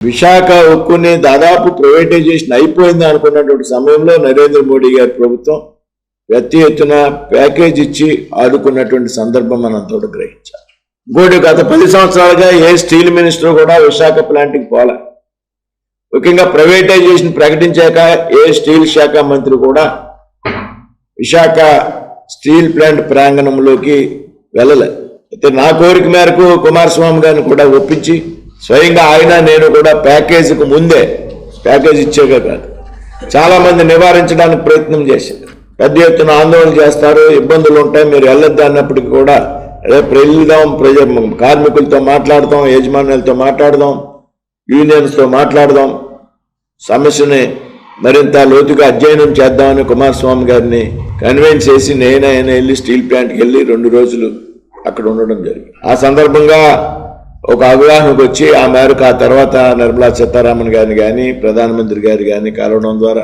విశాఖ ఉక్కుని దాదాపు ప్రైవేటైజేషన్ అయిపోయింది అనుకున్నటువంటి సమయంలో నరేంద్ర మోడీ గారి ప్రభుత్వం పెద్ద ఎత్తున ప్యాకేజ్ ఇచ్చి ఆదుకున్నటువంటి సందర్భం మనంతా గ్రహించాలి. ఇంకోటి గత 10 సంవత్సరాలుగా ఏ స్టీల్ మినిస్టర్ కూడా విశాఖ ప్లాంట్కి పోలే. ముఖ్యంగా ప్రైవేటైజేషన్ ప్రకటించాక ఏ స్టీల్ శాఖ మంత్రి కూడా విశాఖ స్టీల్ ప్లాంట్ ప్రాంగణంలోకి వెళ్ళలే. అయితే నా కోరిక మేరకు కుమారస్వామి గారిని కూడా ఒప్పించి స్వయంగా ఆయన నేను కూడా ప్యాకేజీకి ముందే ప్యాకేజ్ ఇచ్చేగా కాదు చాలా మంది నివారించడానికి ప్రయత్నం చేశారు. పెద్ద ఎత్తున ఆందోళన చేస్తారు, ఇబ్బందులు ఉంటాయి, మీరు వెళ్ళొద్దు అన్నప్పటికీ కూడా రేపు వెళ్దాం, కార్మికులతో మాట్లాడదాం, యజమానులతో మాట్లాడదాం, యూనియన్స్తో మాట్లాడదాం, సమస్యని మరింత లోతుగా అధ్యయనం చేద్దామని కుమారస్వామి గారిని కన్విన్స్ చేసి ఆయన వెళ్ళి స్టీల్ ప్లాంట్కి వెళ్ళి 2 రోజులు అక్కడ ఉండడం జరిగింది. ఆ సందర్భంగా ఒక అవగాహనకు వచ్చి ఆ మేరకు ఆ తర్వాత నిర్మలా సీతారామన్ గారిని కానీ ప్రధానమంత్రి గారు కానీ కలవడం ద్వారా,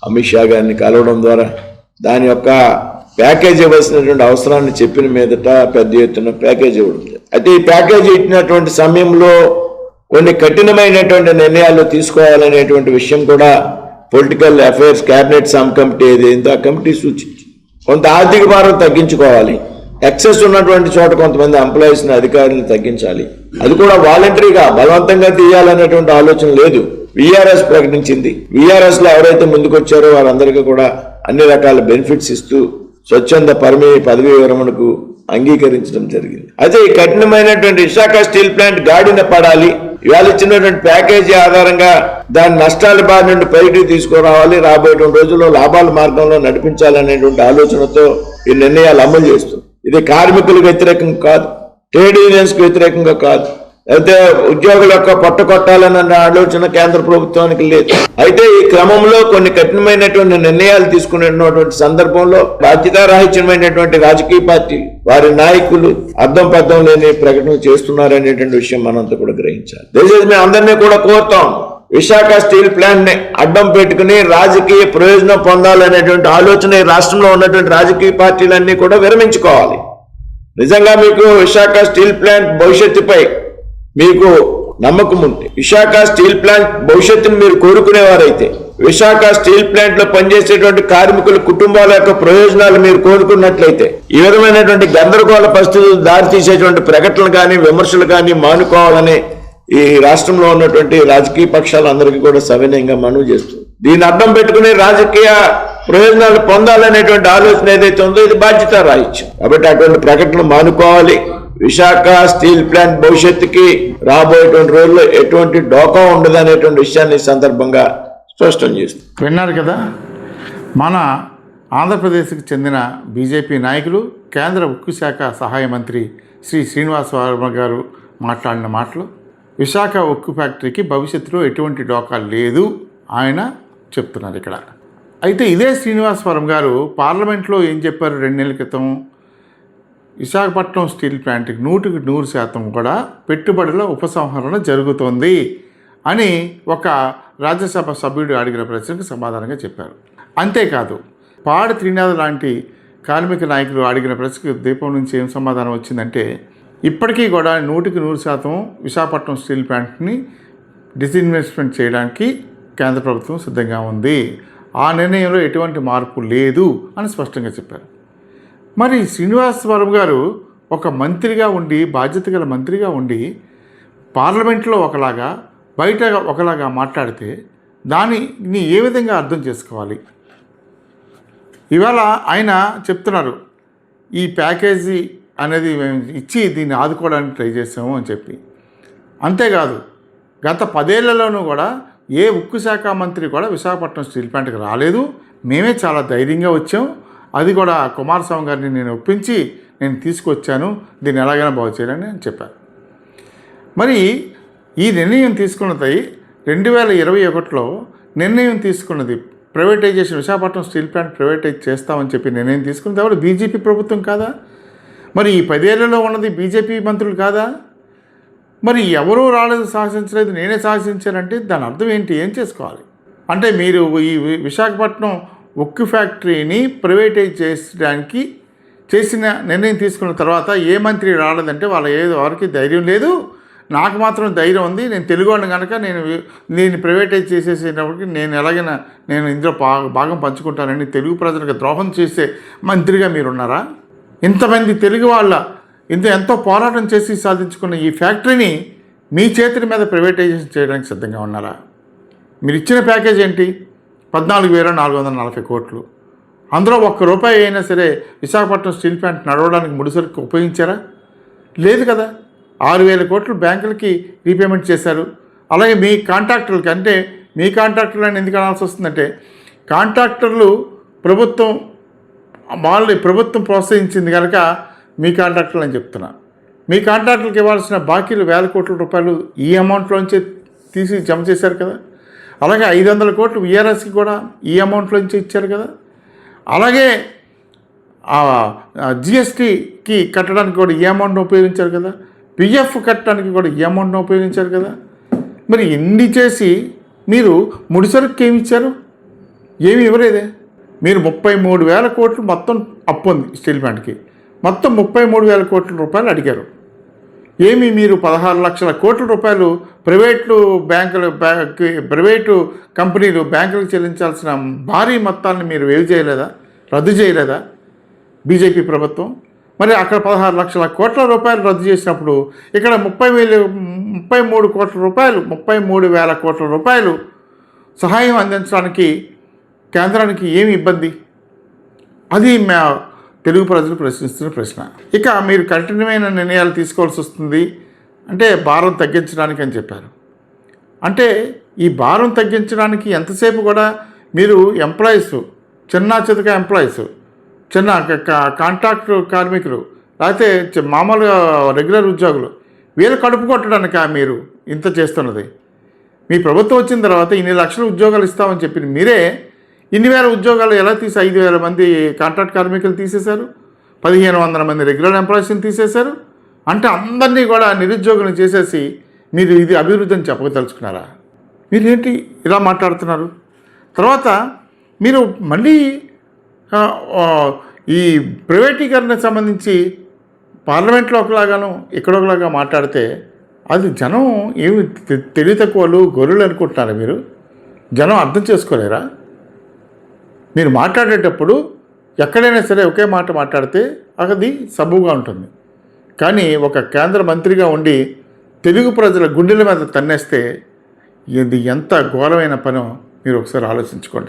అమిత్ షా గారిని కలవడం ద్వారా దాని యొక్క ప్యాకేజ్ ఇవ్వాల్సినటువంటి అవసరాన్ని చెప్పిన మీదట పెద్ద ఎత్తున ప్యాకేజ్ ఇవ్వడం. అయితే ఈ ప్యాకేజ్ ఇచ్చినటువంటి సమయంలో కొన్ని కఠినమైనటువంటి నిర్ణయాలు తీసుకోవాలనేటువంటి విషయం కూడా political affairs cabinet sub committee ఏదైందో ఆ కమిటీ సూచించింది. కొంత ఆర్థిక భారం తగ్గించుకోవాలి, ఎక్సెస్ ఉన్నటువంటి చోట కొంతమంది ఎంప్లాయీస్ని అధికారులను తగ్గించాలి, అది కూడా వాలంటరీగా బలవంతంగా తీయాలనేటువంటి ఆలోచన లేదు. విఆర్ఎస్ ప్రకటించింది. విఆర్ఎస్ లో ఎవరైతే ముందుకొచ్చారో వారందరికీ కూడా అన్ని రకాల బెనిఫిట్స్ ఇస్తూ స్వచ్ఛంద పదవీ విరమణకు అంగీకరించడం జరిగింది. అయితే ఈ కఠినమైనటువంటి విశాఖ స్టీల్ ప్లాంట్ గాడిన పడాలి, ఇవాళ ఇచ్చినటువంటి ప్యాకేజీ ఆధారంగా దాని నష్టాల బారి నుండి పైకి తీసుకురావాలి, రాబోయే రోజుల్లో లాభాల మార్గంలో నడిపించాలనేటువంటి ఆలోచనతో ఈ నిర్ణయాలు అమలు చేస్తుంది. ఇది కార్మికులకు వ్యతిరేకంగా కాదు, ట్రేడ్ యూనియన్స్ కు వ్యతిరేకంగా కాదు, అయితే ఉద్యోగుల యొక్క పొట్ట కొట్టాలన్న ఆలోచన కేంద్ర ప్రభుత్వానికి లేదు. అయితే ఈ క్రమంలో కొన్ని కఠినమైనటువంటి నిర్ణయాలు తీసుకునేటువంటి సందర్భంలో బాధ్యతారాహిత్యమైనటువంటి రాజకీయ పార్టీ వారి నాయకులు అర్థం పర్థం లేని ప్రకటనలు చేస్తున్నారనేటువంటి విషయం మనంతా కూడా గ్రహించాలి. దయచేసి మేము అందరినీ కూడా కోరుతాం, విశాఖ స్టీల్ ప్లాంట్ ని అడ్డం పెట్టుకుని రాజకీయ ప్రయోజనం పొందాలనేటువంటి ఆలోచన ఈ రాష్ట్రంలో ఉన్నటువంటి రాజకీయ పార్టీలన్నీ కూడా విరమించుకోవాలి. నిజంగా మీకు విశాఖ స్టీల్ ప్లాంట్ భవిష్యత్తుపై మీకు నమ్మకం ఉంటే, విశాఖ స్టీల్ ప్లాంట్ భవిష్యత్తును మీరు కోరుకునేవారైతే, విశాఖ స్టీల్ ప్లాంట్ లో పనిచేసేటువంటి కార్మికుల కుటుంబాల యొక్క ప్రయోజనాలు మీరు కోరుకున్నట్లయితే ఈ విధమైనటువంటి గందరగోళ పరిస్థితులు దారితీసేటువంటి ప్రకటనలు కానీ విమర్శలు కానీ మానుకోవాలని ఈ రాష్ట్రంలో ఉన్నటువంటి రాజకీయ పక్షాలందరికీ కూడా సవినయంగా మనవి చేస్తుంది. దీన్ని అడ్డం పెట్టుకుని రాజకీయ ప్రయోజనాలు పొందాలనేటువంటి ఆలోచన ఏదైతే ఉందో ఇది బాధ్యత రాహిత్యం. కాబట్టి అటువంటి ప్రకటనలు మానుకోవాలి. విశాఖ స్టీల్ ప్లాంట్ భవిష్యత్తుకి రాబోయేటువంటి రోజుల్లో ఎటువంటి డోకా ఉండదు అనేటువంటి విషయాన్ని సందర్భంగా స్పష్టం చేస్తుంది. విన్నారు కదా, మన ఆంధ్రప్రదేశ్కి చెందిన బీజేపీ నాయకులు కేంద్ర ఉక్కు శాఖ సహాయ మంత్రి శ్రీ శ్రీనివాస్ వర్మ గారు మాట్లాడిన మాటలు. విశాఖ ఉక్కు ఫ్యాక్టరీకి భవిష్యత్తులో ఎటువంటి డోకా లేదు ఆయన చెప్తున్నారు ఇక్కడ. అయితే ఇదే శ్రీనివాస్ వర్మ గారు పార్లమెంట్లో ఏం చెప్పారు 2 నెలల క్రితం, విశాఖపట్నం స్టీల్ ప్లాంట్కి 100% కూడా పెట్టుబడుల ఉపసంహరణ జరుగుతోంది అని ఒక రాజ్యసభ సభ్యుడు అడిగిన ప్రశ్నకు సమాధానంగా చెప్పారు. అంతేకాదు పాడి త్రినాథ్ లాంటి కార్మిక నాయకులు అడిగిన ప్రశ్నకు దీపం నుంచి ఏం సమాధానం వచ్చిందంటే, ఇప్పటికీ కూడా 100% విశాఖపట్నం స్టీల్ ప్లాంట్ని డిస్ఇన్వెస్ట్మెంట్ చేయడానికి కేంద్ర ప్రభుత్వం సిద్ధంగా ఉంది, ఆ నిర్ణయంలో ఎటువంటి మార్పు లేదు అని స్పష్టంగా చెప్పారు. మరి శ్రీనివాస్ వర్మ గారు ఒక మంత్రిగా ఉండి, బాధ్యత గల మంత్రిగా ఉండి పార్లమెంట్లో ఒకలాగా బయట ఒకలాగా మాట్లాడితే దానిని ఏ విధంగా అర్థం చేసుకోవాలి? ఇవాళ ఆయన చెప్తున్నారు ఈ ప్యాకేజీ అనేది మేము ఇచ్చి దీన్ని ఆదుకోవడానికి ట్రై చేసాము అని చెప్పి. అంతేకాదు గత 10 ఏళ్లలోనూ కూడా ఏ ఉక్కు శాఖ మంత్రి కూడా విశాఖపట్నం స్టీల్ ప్లాంట్కి రాలేదు, మేమే చాలా ధైర్యంగా వచ్చాం, అది కూడా కుమారస్వామి గారిని నేను ఒప్పించి నేను తీసుకొచ్చాను, దీన్ని ఎలాగైనా బాగు చేయాలని అని చెప్పారు. మరి ఈ నిర్ణయం తీసుకున్నది 2021లో నిర్ణయం తీసుకున్నది privatization, Visakhapatnam steel plant privatize చేస్తామని చెప్పి నిర్ణయం తీసుకున్నది ఎవరు? బీజేపీ ప్రభుత్వం కాదా? మరి ఈ 10 ఏళ్లలో ఉన్నది బీజేపీ మంత్రులు కాదా? మరి ఎవరూ రాలేదు, సాహసించలేదు, నేనే సాహసించానంటే దాని అర్థం ఏంటి? ఏం చేసుకోవాలి అంటే మీరు ఈ విశాఖపట్నం ఉక్కు ఫ్యాక్టరీని ప్రైవేటైజ్ చేయడానికి చేసిన నిర్ణయం తీసుకున్న తర్వాత ఏ మంత్రి రాలేదంటే వారికి ధైర్యం లేదు, నాకు మాత్రం ధైర్యం ఉంది, నేను తెలుగువాడిని కనుక నేను ప్రైవేటైజ్ చేసేసేటప్పటికి నేను ఎలాగైనా నేను ఇందులో భాగం పంచుకుంటానని తెలుగు ప్రజలకు ద్రోహం చేసే మంత్రిగా మీరున్నారా? ఇంతమంది తెలుగు వాళ్ళ ఎంతో పోరాటం చేసి సాధించుకున్న ఈ ఫ్యాక్టరీని మీ చేతుల మీద ప్రైవేటైజేషన్ చేయడానికి సిద్ధంగా ఉన్నారా? మీరు ఇచ్చిన ప్యాకేజ్ ఏంటి? 14,440 కోట్లు. అందులో ₹1 అయినా సరే విశాఖపట్నం స్టీల్ ప్లాంట్ నడవడానికి ముడిసరికి ఉపయోగించారా? లేదు కదా. 6,000 కోట్లు బ్యాంకులకి రీపేమెంట్ చేశారు. అలాగే మీ కాంట్రాక్టర్లకి, అంటే మీ కాంట్రాక్టర్లు అని ఎందుకు అనాల్సి వస్తుందంటే, కాంట్రాక్టర్లు ప్రభుత్వం ప్రోత్సహించింది కనుక మీ కాంట్రాక్టర్లు అని చెప్తున్నా. మీ కాంట్రాక్టర్లకు ఇవ్వాల్సిన బాకీలు ₹1,000 కోట్ల ఈ అమౌంట్లోంచి తీసి జమ చేశారు కదా. అలాగే 500 కోట్లు వీఆర్ఎస్కి కూడా ఈ అమౌంట్లోంచి ఇచ్చారు కదా. అలాగే జిఎస్టీకి కట్టడానికి కూడా ఈ అమౌంట్ను ఉపయోగించారు కదా. పిఎఫ్ కట్టడానికి కూడా ఈ అమౌంట్ను ఉపయోగించారు కదా. మరి ఎన్ని చేసి మీరు ముడిసరుకు ఏమి ఇచ్చారు? ఏమి ఇవ్వలేదే. మీరు 33,000 కోట్లు మొత్తం అప్పు ఉంది స్టీల్ ప్లాంట్కి. మొత్తం 33,000 కోట్ల రూపాయలు అడిగారు. ఏమి మీరు 16 లక్షల కోట్ల రూపాయలు ప్రైవేటు కంపెనీలు బ్యాంకులకు చెల్లించాల్సిన భారీ మొత్తాలను మీరు రద్దు చేయలేదా బీజేపీ ప్రభుత్వం? మరి అక్కడ 16 లక్షల కోట్ల రూపాయలు రద్దు చేసినప్పుడు ఇక్కడ 33,000 కోట్ల రూపాయలు సహాయం అందించడానికి కేంద్రానికి ఏమి ఇబ్బంది? అది తెలుగు ప్రజలు ప్రశ్నిస్తున్న ప్రశ్న. ఇక మీరు కఠినమైన నిర్ణయాలు తీసుకోవాల్సి వస్తుంది అంటే భారం తగ్గించడానికి అని చెప్పారు. అంటే ఈ భారం తగ్గించడానికి ఎంతసేపు కూడా మీరు ఎంప్లాయీస్, చిన్న కాంట్రాక్ట్ కార్మికులు, లేకపోతే మామూలుగా రెగ్యులర్ ఉద్యోగులు, వీళ్ళు కడుపు కొట్టడానిక మీరు ఇంత చేస్తున్నది? మీ ప్రభుత్వం వచ్చిన తర్వాత ఇన్ని లక్షల ఉద్యోగాలు ఇస్తామని చెప్పింది మీరే ఇన్ని వేల ఉద్యోగాలు ఎలా 5,000 మంది కాంట్రాక్ట్ కార్మికులు తీసేశారు, 1,500 మంది రెగ్యులర్ ఎంప్లాయీస్ని తీసేశారు. అంటే అందరినీ కూడా నిరుద్యోగులను చేసేసి మీరు ఇది అభివృద్ధి అని చెప్పదలుచుకున్నారా? మీరేంటి ఇలా మాట్లాడుతున్నారు? తర్వాత మీరు మళ్ళీ ఈ ప్రైవేటీకరణకు సంబంధించి పార్లమెంట్లో ఒకలాగాను ఇక్కడ ఒకలాగా మాట్లాడితే అది జనం ఏమి తెలివి తక్కువలు గొర్రెలు అనుకుంటున్నారా? మీరు జనం అర్థం చేసుకోలేరా? మీరు మాట్లాడేటప్పుడు ఎక్కడైనా సరే ఒకే మాట మాట్లాడితే అది సబుగా ఉంటుంది. కానీ ఒక కేంద్ర మంత్రిగా ఉండి తెలుగు ప్రజల గుండెల మీద తన్నేస్తే ఇది ఎంత ఘోరమైన పనో మీరు ఒకసారి ఆలోచించుకోండి.